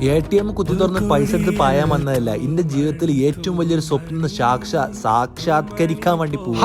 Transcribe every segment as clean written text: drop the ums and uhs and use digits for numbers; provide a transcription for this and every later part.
ATM കുത്തി തുറന്ന് പൈസ എടുത്ത് പായാൻ വന്നതല്ല, എന്റെ ജീവിതത്തിൽ ഏറ്റവും വലിയൊരു സ്വപ്നം സാക്ഷാത്കരിക്കാൻ വേണ്ടി പോകും.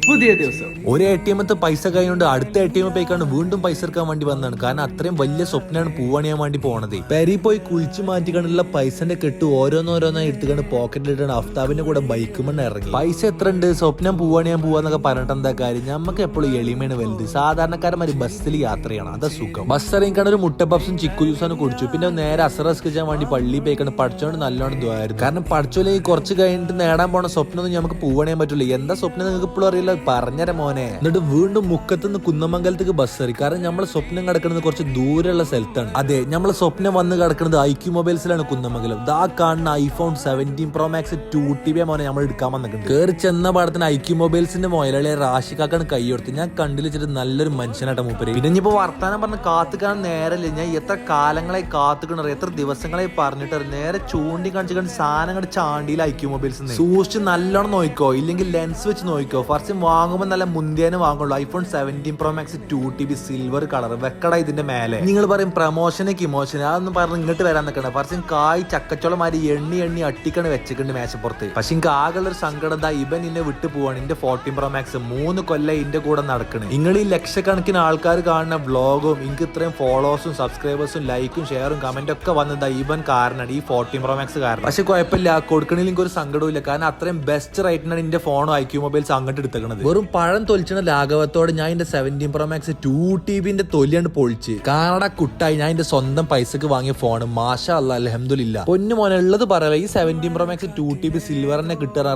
പുതിയ ദിവസം ഒരു ATM പൈസ കഴിഞ്ഞുകൊണ്ട് അടുത്ത ATM പോയിക്കാണ്ട് വീണ്ടും പൈസ എടുക്കാൻ വേണ്ടി വന്നതാണ്. കാരണം അത്രയും വലിയ സ്വപ്നമാണ് പൂവണിയാൻ വേണ്ടി പോണത്. പെരി പോയി കുളിച്ചു മാറ്റിക്കാണ്ടുള്ള പൈസന്റെ കെട്ട് ഓരോന്നോരോന്നായി എടുത്തുകൊണ്ട് പോക്കറ്റിലിട്ടാണ് അഫ്താബിന്റെ കൂടെ ബൈക്കുമെന്ന് ഇറങ്ങി. പൈസ എത്ര ഉണ്ട്, സ്വപ്നം പൂവണിയാൻ പോവാന്നൊക്കെ പറഞ്ഞിട്ട് എന്താ കാര്യം? നമുക്ക് എപ്പോഴും എളിമയാണ് വലുത്. സാധാരണക്കാരന്മാര് ബസ്സിൽ യാത്ര ചെയ്യണം, അതാ സുഖം. ബസ് ഇറങ്ങിക്കാണ്ട് ഒരു മുട്ട പപ്സും ചിക്കു ജ്യൂസാണ് കുടിച്ചു. പിന്നെ നേരെ അസറസ്കരിച്ചാൻ വേണ്ടി പള്ളി പോയിക്കാണ്ട് പഠിച്ചോണ്ട് നല്ലോണം ദ്വായിരുന്നു. കാരണം പഠിച്ചോലെ കുറച്ച് കഴിഞ്ഞിട്ട് നേടാൻ പോണ സ്വപ്നം നമുക്ക് പൂവണിയാൻ പറ്റില്ല. എന്താ സ്വപ്നം നിങ്ങൾക്ക് ഇപ്പോഴും അറിയില്ല, പറഞ്ഞര മോനെ. എന്നിട്ട് വീണ്ടും മുക്കത്തുനിന്ന് കുന്നമംഗലത്തേക്ക് ബസ് ഇറങ്ങി. കാരണം നമ്മളെ സ്വപ്നം കിടക്കുന്നത് കുറച്ച് ദൂരെയുള്ള സ്ഥലത്താണ്. അതെ, നമ്മളെ സ്വപ്നം വന്ന് കിടക്കുന്നത് IQ മൊബൈൽസിലാണ് കുന്നമംഗലം. ദാ കാണുന്ന iPhone 17 Pro Max 2TB മോനെ നമ്മൾ എടുക്കാൻ വന്നിട്ടുണ്ട്. കയറി ചെന്ന പാടത്തിന് IQ മൊബൈൽസിന്റെ മൊയിലെ റാഷിക്കാക്കാണ് കൈ കൊടുത്ത്. ഞാൻ കണ്ടിൽ വെച്ചിട്ട് നല്ലൊരു മനുഷ്യനായിട്ട് മൂപ്പര്. പിന്നെ ഇനിയിപ്പോ വർത്താനം പറഞ്ഞ് കാത്തുക്കാൻ നേരല്ലേ, ഞാൻ എത്ര കാലങ്ങളായി കാത്തുക്കണ, എത്ര ദിവസങ്ങളായി പറഞ്ഞിട്ട് നേരെ ചൂണ്ടി കാണിച്ചു സാധനങ്ങൾ ചാണ്ടിയിൽ IQ മൊബൈൽസ് സൂക്ഷിച്ച് നല്ലോണം നോക്കിക്കോ, ഇല്ലെങ്കിൽ ലെൻസ് വെച്ച് നോക്കിക്കോ. ഫസ്റ്റ് വാങ്ങുമ്പോൾ നല്ല മുന്തിയാനും വാങ്ങുള്ളൂ. iPhone 17 Pro Max 2TB silver colour വെക്കട ഇതിന്റെ മേലെ. നിങ്ങൾ പറയും പ്രമോഷന് കിമോഷൻ, അതൊന്നും പറഞ്ഞ് ഇങ്ങോട്ട് വരാൻ നിൽക്കണേ. ഫസ്റ്റ് കായ് ചക്കച്ചോളമാരി എണ്ണി അട്ടിക്കണ് വെച്ചിട്ടുണ്ട് മേശപ്പുറത്ത്. പക്ഷെ എനിക്ക് ആകെയുള്ള ഒരു സങ്കടം എന്താ, ഇവൻ ഇന്നെ വിട്ടു പോവാണ്. എന്റെ 14 Pro Max 3 കൊല്ലം ഇന്റെ കൂടെ നടക്കണേ. നിങ്ങൾ ഈ ലക്ഷക്കണക്കിന് ആൾക്കാർ കാണുന്ന വ്ളോഗും എനിക്ക് ഇത്രയും ഫോളോവേഴ്സും സബ്സ്ക്രൈബേഴ്സും ലൈക്കും ഷെയറും കമന്റും ഒക്കെ വന്നത് ഇവൻ കാരണമാണ്, ഈ 14 Pro Max കാരണം. പക്ഷെ കുഴപ്പമില്ല, കൊടുക്കണില്ല എനിക്ക് ഒരു സങ്കടവും. കാരണം അത്രയും ബെസ്റ്റ് റേറ്റിനാണ് എന്റെ ഫോണും IQ മൊബൈൽസ് അങ്ങോട്ട് എടുത്തേക്കണത്. വെറും പഴം തൊലിച്ചണ ലാഘവത്തോടെ ഞാൻ എന്റെ 17 Pro Max 2TBന്റെ തൊലിയാണ് പൊളിച്ച് കാണട കുട്ടായി ഞാൻ എന്റെ സ്വന്തം പൈസക്ക് വാങ്ങിയ ഫോണ്. മാഷാ അല്ലാഹ്, അൽഹംദുലില്ലാ. പൊന്നു മോനെ ഉള്ളത് പറയല, ഈ 17 Pro Max 2TB സിൽവർ തന്നെ കിട്ടുക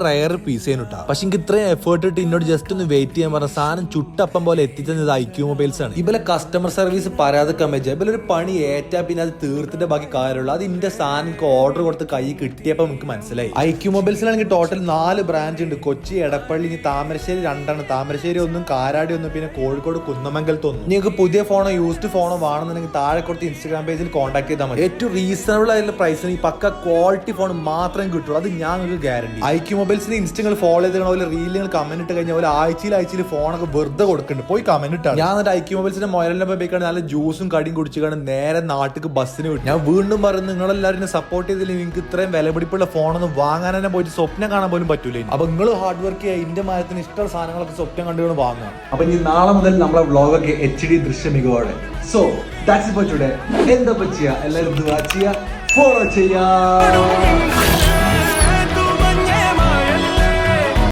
റയർ പീസ് ചെയ്യുന്നുട്ടാ. പക്ഷെ എനിക്ക് ഇത്രയും എഫേർട്ട് ഇട്ട് എന്നോട് ജസ്റ്റ് ഒന്ന് വെയിറ്റ് ചെയ്യാൻ പറഞ്ഞ സാധനം ചുട്ടപ്പം പോലെ എത്തിച്ചത് IQ മൊബൈൽസ് ആണ്. ഇവലെ കസ്റ്റമർ സർവീസ് പറയാതെക്കാൻ പറ്റുക. ഇവലൊരു പണി ഏറ്റാ പിന്നെ അത് തീർത്തിട്ട് ബാക്കി കാര്യമുള്ളൂ. അത് ഇന്റെ സാധനം എനിക്ക് ഓർഡർ കൊടുത്ത് കൈ കിട്ടിയപ്പോൾ നമുക്ക് മനസ്സിലായി. IQ മൊബൈൽസിലാണെങ്കിൽ ടോട്ടൽ 4 ബ്രാഞ്ച് ഉണ്ട്. കൊച്ചി, എടപ്പള്ളി, ഇനി താമരശ്ശേരി 2 താമരശ്ശേരി 1, കാരാടി 1, പിന്നെ കോഴിക്കോട് കുന്നമംഗലത്ത് 1. നിങ്ങൾക്ക് പുതിയ ഫോണോ യൂസ്ഡ് ഫോണോ വേണമെന്നുണ്ടെങ്കിൽ താഴെ കൊടുത്ത് ഇൻസ്റ്റാഗ്രാം പേജിൽ കോൺടാക്ട് ചെയ്താൽ മതി. ഏറ്റവും റീസണബിൾ ആയിട്ടുള്ള പ്രൈസിന് ഈ പക്ക ക്വാളിറ്റി ഫോൺ മാത്രമേ കിട്ടുള്ളൂ, അത് ഞാൻ നിങ്ങൾക്ക് ഗ്യാരണ്ടി. IQ മൊബൈൽസിന് ഇൻസ്റ്റങ്ങൾ ഫോളോ ചെയ്ത് പോലെ റീലുകൾ കമന്റ് ഇട്ട് കഴിഞ്ഞാൽ പോലെ ആഴ്ചയിൽ ഫോണൊക്കെ വെറുതെ കൊടുക്കുന്നുണ്ട്. പോയി കമന്റ് ഇട്ടാണ്. ഞാൻ എന്നിട്ട് IQ മൊബൈൽസിന്റെ മൊബൈലിനെ പോയിക്കാണ് നല്ല ജ്യൂസും കടിയും കുടിച്ചാണ് നേരെ നാട്ടിലേക്ക് ബസ്സിന് വിട്ടു. ഞാൻ വീണ്ടും പറയുന്നത്, നിങ്ങളെല്ലാവരും സപ്പോർട്ട് ചെയ്തില്ല നിങ്ങൾക്ക് ഇത്രയും വിലപിടിപ്പുള്ള ഫോണൊന്നും വാങ്ങാൻ തന്നെ പോയിട്ട് സ്വപ്നം കാണാൻ പോലും പറ്റൂല. അപ്പൊ നിങ്ങൾ ഹാർഡ് വർക്ക് ചെയ്യുക, ഇന്ത്യ മരത്തിന് ഇഷ്ടമുള്ള സാധനങ്ങളൊക്കെ സ്വപ്നം കണ്ടുകൊണ്ട് വാങ്ങാം. അപ്പൊ ഇനി നാളെ മുതൽ നമ്മളെ വ്ളോഗൊക്കെ HD ദൃശ്യ മികവോടെ. So that's it for today. എന്താ ചെയ്യുക, എല്ലാവരും ദുആ ചെയ്യുക, ഫോളോ ചെയ്യുക.